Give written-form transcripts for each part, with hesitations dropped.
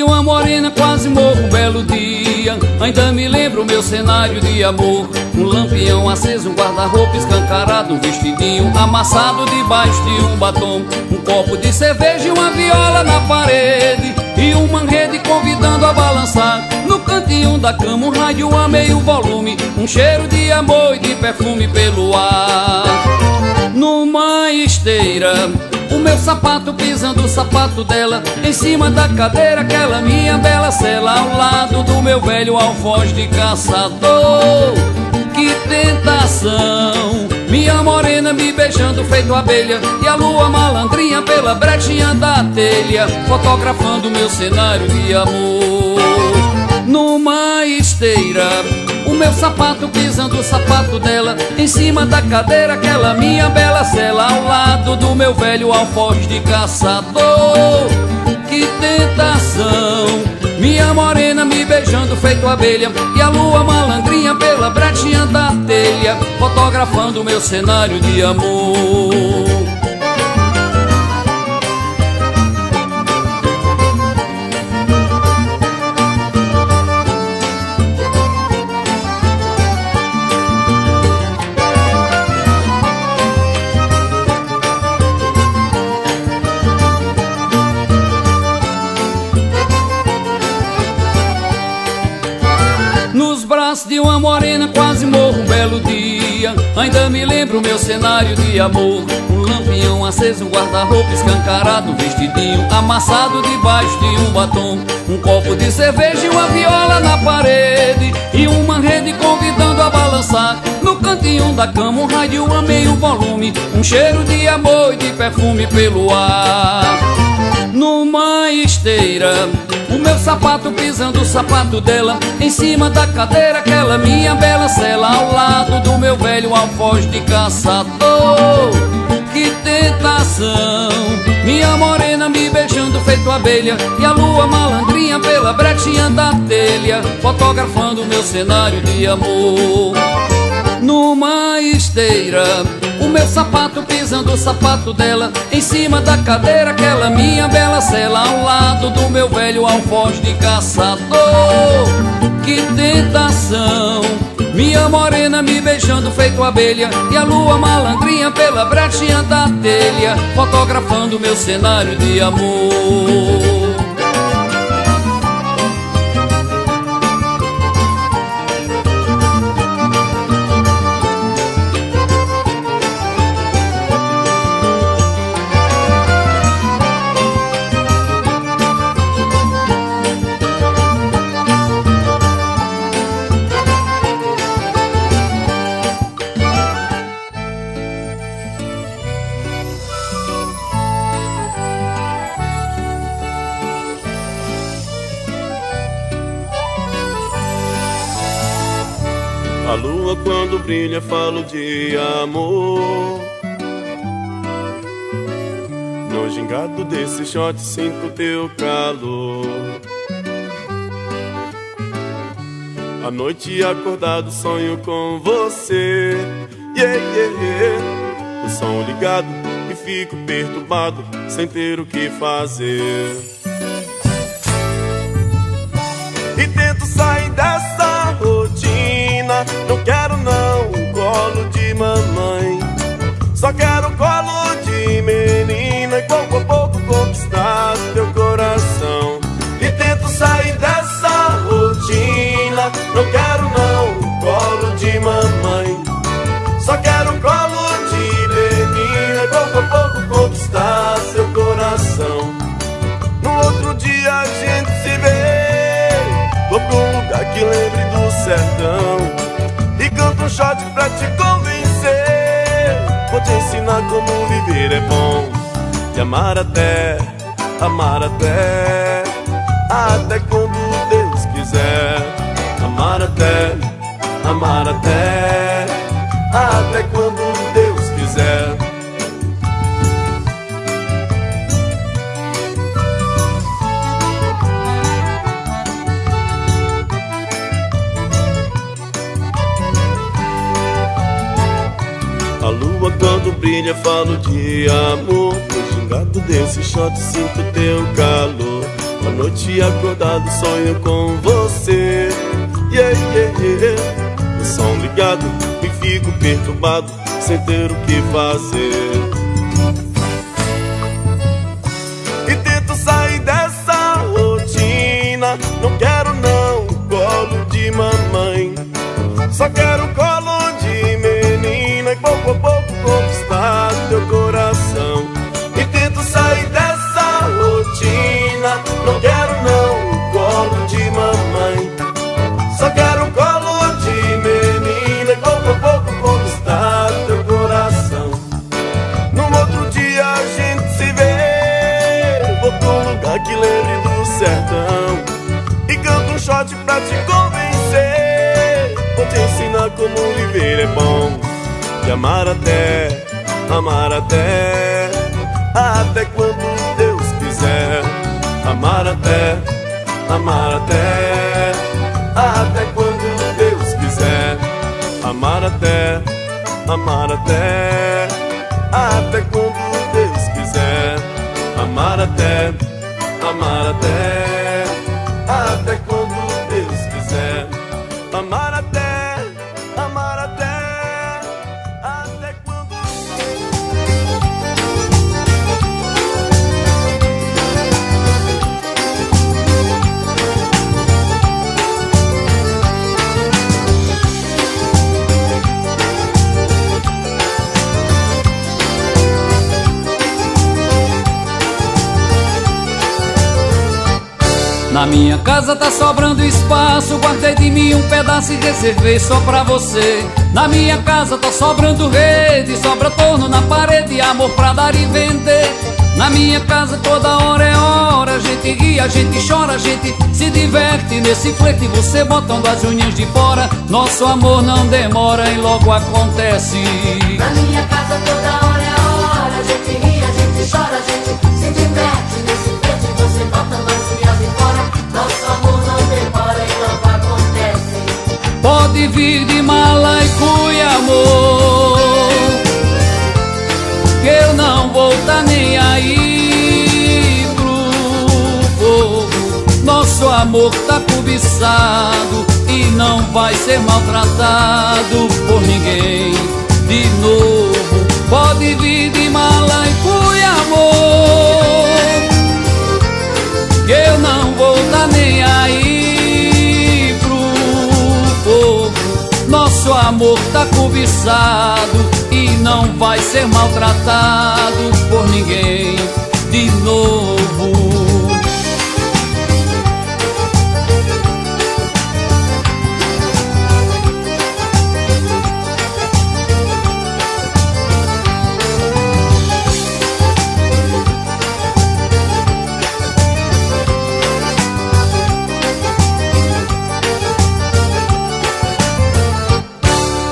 uma morena quase morro um belo dia. Ainda me lembro o meu cenário de amor. Um lampião aceso, um guarda-roupa escancarado, um vestidinho amassado debaixo de um batom. Um copo de cerveja e uma viola na parede, e uma rede convidando a balançar. No cantinho da cama um rádio a meio volume, um cheiro de amor e de perfume pelo ar. Numa esteira, o meu sapato pisando o sapato dela, em cima da cadeira aquela minha bela cela, ao lado do meu velho alfoz de caçador. Que tentação, minha morena me beijando feito abelha, e a lua malandrinha pela brechinha da telha, fotografando meu cenário de amor. Numa esteira, o meu sapato pisando o sapato dela, em cima da cadeira aquela minha bela cela, ao lado do meu velho alfoz de caçador. Que tentação, minha morena me beijando feito abelha, e a lua malandrinha pela brechinha da telha, fotografando meu cenário de amor. De uma morena quase morro um belo dia. Ainda me lembro o meu cenário de amor. Um lampião aceso, um guarda-roupa escancarado, um vestidinho amassado debaixo de um batom. Um copo de cerveja e uma viola na parede, e uma rede convidando a balançar. No cantinho da cama um rádio a meio volume, um cheiro de amor e de perfume pelo ar. Numa esteira, o meu sapato pisando o sapato dela, em cima da cadeira aquela minha bela cela, ao lado do meu velho alfoz de caçador. Que tentação, minha morena me beijando feito abelha, e a lua malandrinha pela brechinha da telha, fotografando meu cenário de amor. Numa esteira, o meu sapato pisando o sapato dela, em cima da cadeira aquela minha bela cela, ao lado do meu velho alfoz de caçador. Que tentação, minha morena me beijando feito abelha, e a lua malandrinha pela brechinha da telha, fotografando meu cenário de amor. A lua quando brilha falo de amor. No gingado desse shot sinto teu calor. À noite acordado sonho com você, yeah, yeah, yeah. O som ligado e fico perturbado sem ter o que fazer. E tento sair dessa rotina, não quero não um colo de mamãe, só quero um colo de menina, e pouco a pouco conquistar teu coração. E tento sair dessa rotina, não quero não um colo de mamãe, só quero um colo de menina, e pouco a pouco conquistar seu coração. No outro dia a gente se vê, vou pra um lugar que lembre do sertão, e canto um shot pra te convencer. Vou te ensinar como viver é bom, e amar até quando Deus quiser. Amar até quando Deus quiser. A lua quando brilha falo de amor. No gingado desse shot sinto teu calor. à noite acordado sonho com você. Yeah, yeah, yeah. O som ligado e fico perturbado sem ter o que fazer. E tento sair dessa rotina. Não quero não colo de mamãe, só quero colo de menina e pouco a pouco conquistar teu coração. E tento sair dessa rotina. Não quero não colo de mamãe, só quero colo de menina e pouco a pouco conquistar teu coração. Num outro dia a gente se vê, vou pra um lugar que lembre do sertão e canto um shot pra te convencer. Vou te ensinar como viver é bom, e amar até quando Deus quiser. Amar até quando Deus quiser. Amar até quando Deus quiser. Amar até quando Deus quiser. Amar até quando. Na minha casa tá sobrando espaço, guardei de mim um pedaço e reservei só pra você. Na minha casa tá sobrando rede, sobra torno na parede, amor pra dar e vender. Na minha casa toda hora é hora, a gente ri, a gente chora, a gente se diverte. Nesse flerte você botando as unhas de fora, nosso amor não demora e logo acontece. Na minha casa toda hora é hora, a gente ri, a gente chora, a gente se diverte. Nesse flerte você botando as unhas de fora, nosso amor não demora e logo acontece. Pode vir de mala e cuia, amor, que eu não vou tá nem aí pro povo. Nosso amor tá cobiçado e não vai ser maltratado por ninguém de novo. Pode vir de mala e cuia, amor, que eu não vou tá nem aí pro povo. Nosso amor tá cobiçado e não vai ser maltratado por ninguém de novo.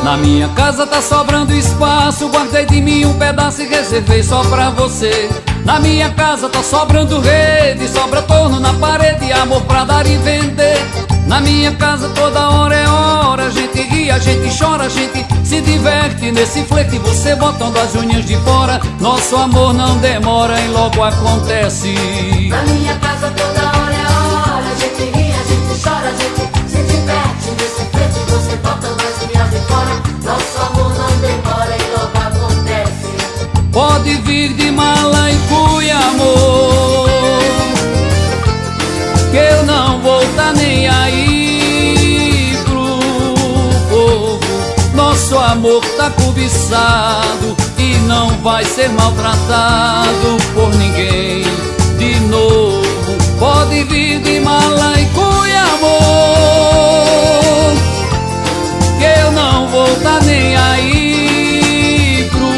Na minha casa tá sobrando espaço, guardei de mim um pedaço e reservei só pra você. Na minha casa tá sobrando rede, sobra torno na parede, amor pra dar e vender. Na minha casa toda hora é hora, a gente ri, a gente chora, a gente se diverte. Nesse flerte você botando as unhas de fora, nosso amor não demora e logo acontece. Na minha casa toda hora é hora, a gente ri, a gente chora, a gente se diverte. Nesse flerte você botando as unhas de fora, nosso amor não demora e logo acontece. Pode vir de mala e cuia, amor, que eu não vou tá nem aí pro povo. Nosso amor tá cobiçado e não vai ser maltratado por ninguém de novo. Pode vir de mala e cuia, amor, que eu não vou tá nem aí pro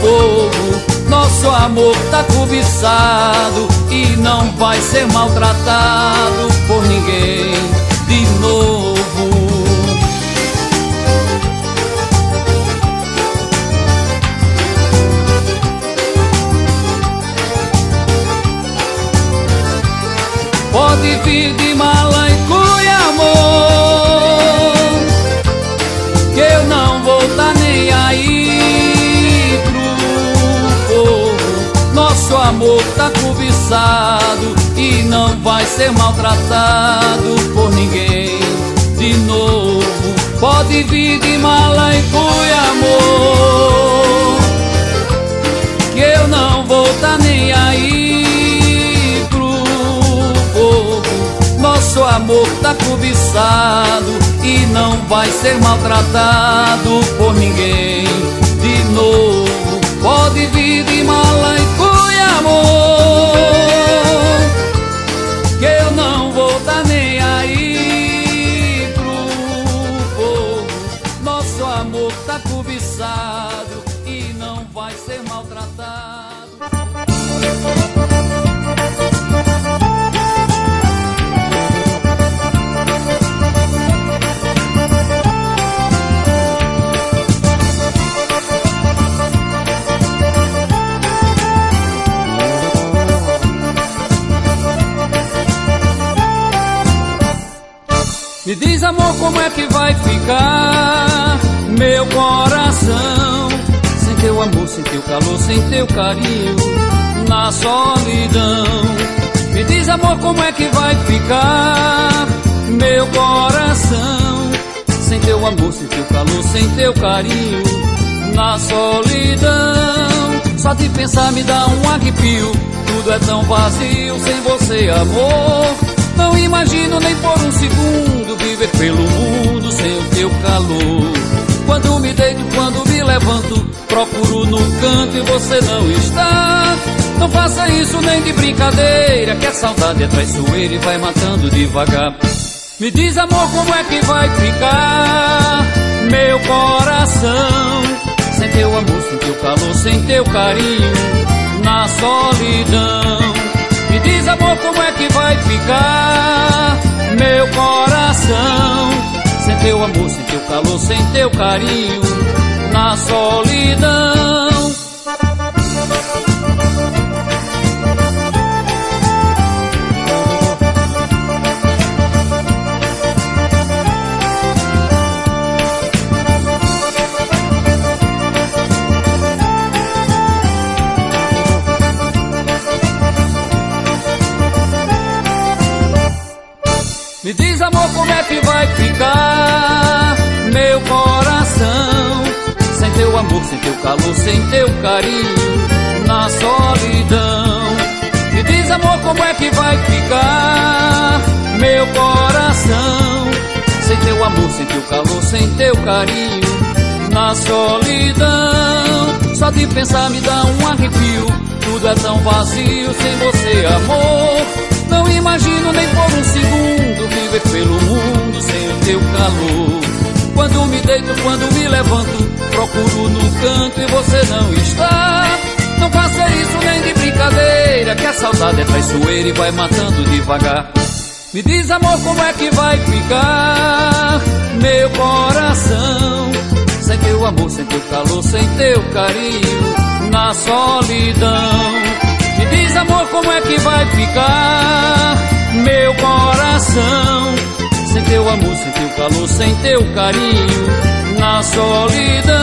povo. Nosso amor tá cobiçado e não vai ser maltratado por ninguém de novo. Pode vir de mala e cuia, amor, que eu não vou tá nem aí pro povo. Nosso amor tá cobiçado e e não vai ser maltratado por ninguém de novo. Pode vir de mala e cuia, amor, que eu não vou tá nem aí pro povo. Nosso amor tá cobiçado e não vai ser maltratado por ninguém de novo. Pode vir de mala e cuia, amor, que eu não vou tá nem aí pro povo. Nosso amor tá cobiçado e não vai ser maltratado. Me diz, amor, como é que vai ficar meu coração sem teu amor, sem teu calor, sem teu carinho, na solidão. Me diz, amor, como é que vai ficar meu coração sem teu amor, sem teu calor, sem teu carinho, na solidão. Só de pensar me dá um arrepio, tudo é tão vazio sem você, amor. Não imagino nem por um segundo viver pelo mundo sem o teu calor. Quando me deito, quando me levanto, procuro no canto e você não está. Não faça isso nem de brincadeira, que a saudade é traiçoeira e vai matando devagar. Me diz, amor, como é que vai ficar meu coração sem teu amor, sem teu calor, sem teu carinho, na solidão. Me diz, amor, como é que vai ficar meu coração sem teu amor, sem teu calor, sem teu carinho, na solidão. Me diz, amor, como é que vai ficar meu coração sem teu amor, sem teu calor, sem teu carinho, na solidão. Me diz, amor, como é que vai ficar meu coração sem teu amor, sem teu calor, sem teu carinho, na solidão. Só de pensar me dá um arrepio, tudo é tão vazio sem você, amor. Não imagino nem por um segundo viver pelo mundo sem o teu calor. Quando me deito, quando me levanto, procuro no canto e você não está. Não faça isso nem de brincadeira, que a saudade é traiçoeira e vai matando devagar. Me diz, amor, como é que vai ficar meu coração sem teu amor, sem teu calor, sem teu carinho, na solidão. Me diz, amor, como é que vai ficar meu coração sem teu amor, sem teu calor, sem teu carinho, na solidão.